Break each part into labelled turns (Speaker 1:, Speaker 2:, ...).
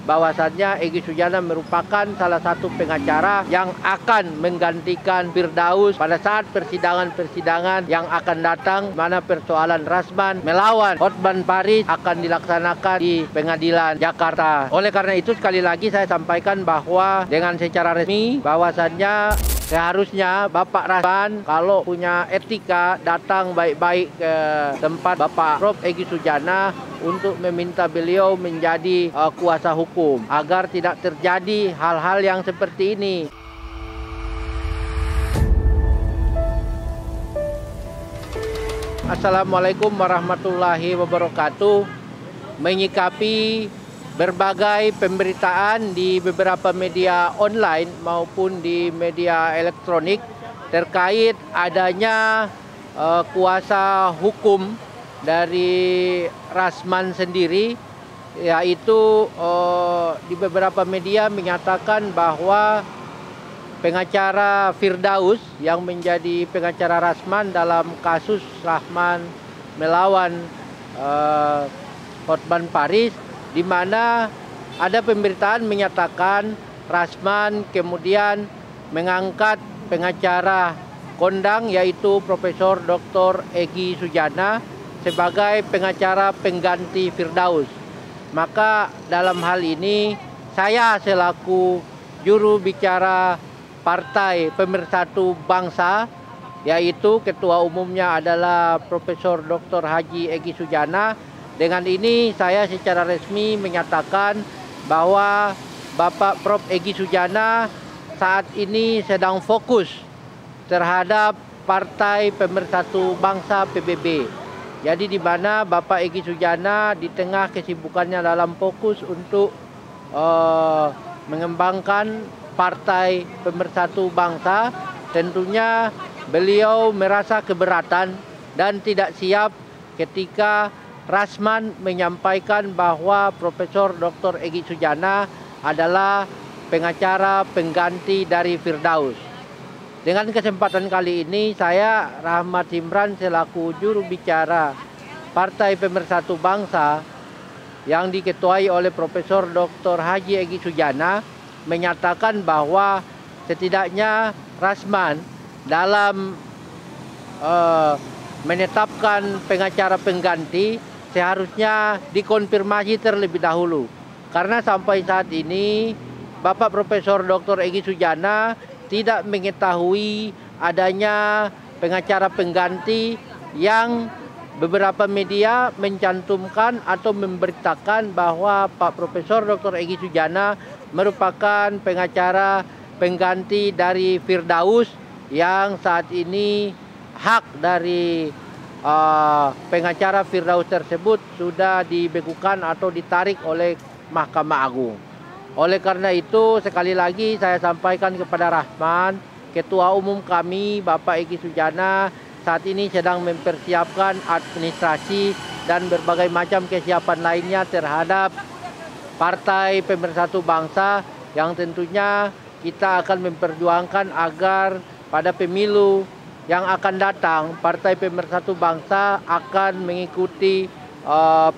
Speaker 1: bahwasannya Egy Sujana merupakan salah satu pengacara yang akan menggantikan Firdaus pada saat persidangan-persidangan yang akan datang, mana persoalan Rasman melawan Hotman Paris akan dilaksanakan di Pengadilan Jakarta. Oleh karena itu sekali lagi saya sampaikan bahwa dengan secara resmi bahwasannya seharusnya Bapak Rasman kalau punya etika datang baik-baik ke tempat Bapak Prof. Egy Sujana untuk meminta beliau menjadi kuasa hukum agar tidak terjadi hal-hal yang seperti ini. Assalamualaikum warahmatullahi wabarakatuh. Menyikapi berbagai pemberitaan di beberapa media online maupun di media elektronik terkait adanya kuasa hukum dari Rasman sendiri, yaitu di beberapa media menyatakan bahwa pengacara Firdaus yang menjadi pengacara Rasman dalam kasus Rasman melawan Hotman Paris, di mana ada pemberitaan menyatakan Rasman kemudian mengangkat pengacara kondang yaitu Profesor Dr. Egy Sujana sebagai pengacara pengganti Firdaus. Maka dalam hal ini saya selaku juru bicara Partai Pemersatu Bangsa, yaitu ketua umumnya adalah Profesor Dr. Haji Egy Sujana. Dengan ini saya secara resmi menyatakan bahwa Bapak Prof. Egy Sujana saat ini sedang fokus terhadap Partai Pemersatu Bangsa PBB. Jadi di mana Bapak Egy Sujana di tengah kesibukannya dalam fokus untuk mengembangkan Partai Pemersatu Bangsa, tentunya beliau merasa keberatan dan tidak siap ketika Rasman menyampaikan bahwa Profesor Dr. Egy Sujana adalah pengacara pengganti dari Firdaus. Dengan kesempatan kali ini saya Rahmat Imran selaku juru bicara Partai Pemersatu Bangsa yang diketuai oleh Profesor Dr. Haji Egy Sujana menyatakan bahwa setidaknya Rasman dalam menetapkan pengacara pengganti seharusnya dikonfirmasi terlebih dahulu, karena sampai saat ini Bapak Profesor Dr. Egy Sujana tidak mengetahui adanya pengacara pengganti yang beberapa media mencantumkan atau memberitakan bahwa Pak Profesor Dr. Egy Sujana merupakan pengacara pengganti dari Firdaus yang saat ini hak dari pengacara Firdaus tersebut sudah dibekukan atau ditarik oleh Mahkamah Agung. Oleh karena itu sekali lagi saya sampaikan kepada Rasman, Ketua Umum kami Bapak Egy Sujana saat ini sedang mempersiapkan administrasi dan berbagai macam kesiapan lainnya terhadap Partai Pemersatu Bangsa yang tentunya kita akan memperjuangkan agar pada pemilu yang akan datang Partai Pemersatu Bangsa akan mengikuti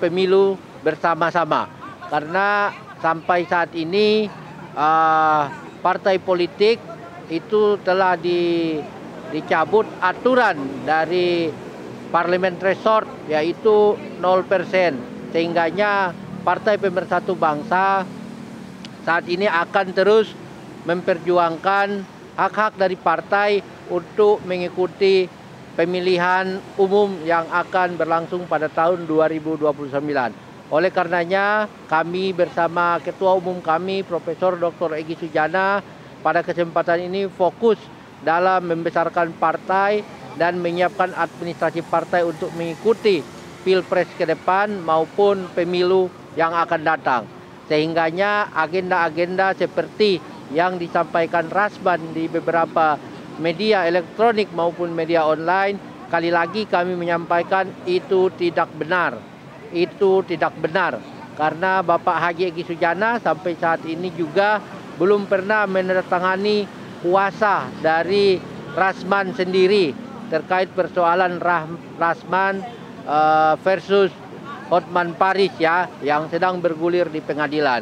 Speaker 1: pemilu bersama-sama, karena sampai saat ini partai politik itu telah dicabut aturan dari parlemen resort yaitu 0%, sehingganya Partai Pemersatu Bangsa saat ini akan terus memperjuangkan hak-hak dari partai untuk mengikuti pemilihan umum yang akan berlangsung pada tahun 2029. Oleh karenanya kami bersama Ketua Umum kami Profesor Dr. Egy Sujana pada kesempatan ini fokus dalam membesarkan partai dan menyiapkan administrasi partai untuk mengikuti Pilpres ke depan maupun pemilu yang akan datang. Sehingganya agenda-agenda seperti yang disampaikan Rasman di beberapa media elektronik maupun media online, kali lagi kami menyampaikan itu tidak benar. Itu tidak benar karena Bapak Haji Egy Sujana sampai saat ini juga belum pernah menandatangani kuasa dari Rasman sendiri terkait persoalan Rasman versus Hotman Paris ya yang sedang bergulir di pengadilan.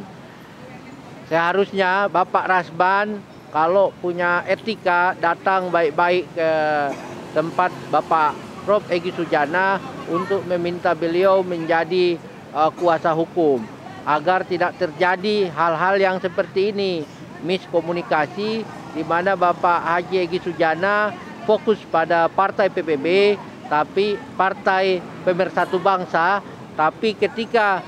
Speaker 1: seharusnya Bapak Rasman kalau punya etika datang baik-baik ke tempat Bapak Prof. Egy Sujana untuk meminta beliau menjadi kuasa hukum agar tidak terjadi hal-hal yang seperti ini, miskomunikasi di mana Bapak Haji Egy Sujana fokus pada partai PPB, tapi partai Pemersatu Bangsa, tapi ketika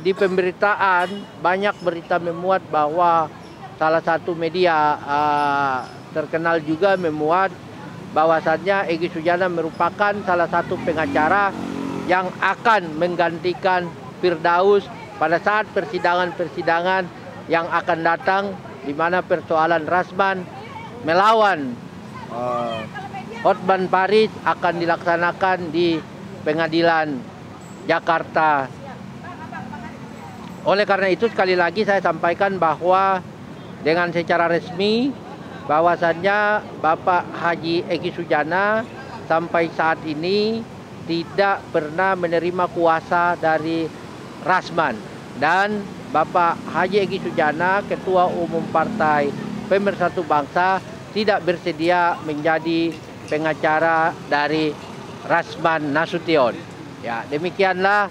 Speaker 1: di pemberitaan banyak berita memuat bahwa salah satu media terkenal juga memuat bahwasannya Egy Sujana merupakan salah satu pengacara yang akan menggantikan Firdaus pada saat persidangan-persidangan yang akan datang, di mana persoalan Rasman melawan Hotman Paris akan dilaksanakan di pengadilan Jakarta. Oleh karena itu sekali lagi saya sampaikan bahwa dengan secara resmi bahwasannya Bapak Haji Egy Sujana sampai saat ini tidak pernah menerima kuasa dari Rasman, dan Bapak Haji Egy Sujana, Ketua Umum Partai Pemersatu Bangsa, tidak bersedia menjadi pengacara dari Rasman Nasution. Ya, demikianlah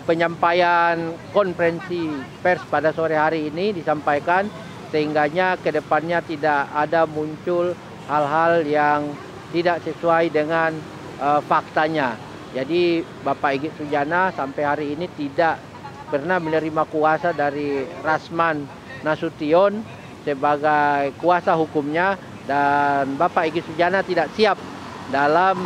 Speaker 1: penyampaian konferensi pers pada sore hari ini disampaikan, sehingganya ke depannya tidak ada muncul hal-hal yang tidak sesuai dengan faktanya. Jadi Bapak Egy Sujana sampai hari ini tidak pernah menerima kuasa dari Rasman Nasution sebagai kuasa hukumnya, dan Bapak Egy Sujana tidak siap dalam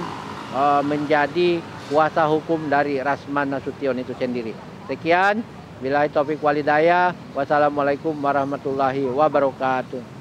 Speaker 1: menjadi kuasa hukum dari Rasman Nasution itu sendiri. Sekian, billahi taufik walhidayah. Wassalamualaikum warahmatullahi wabarakatuh.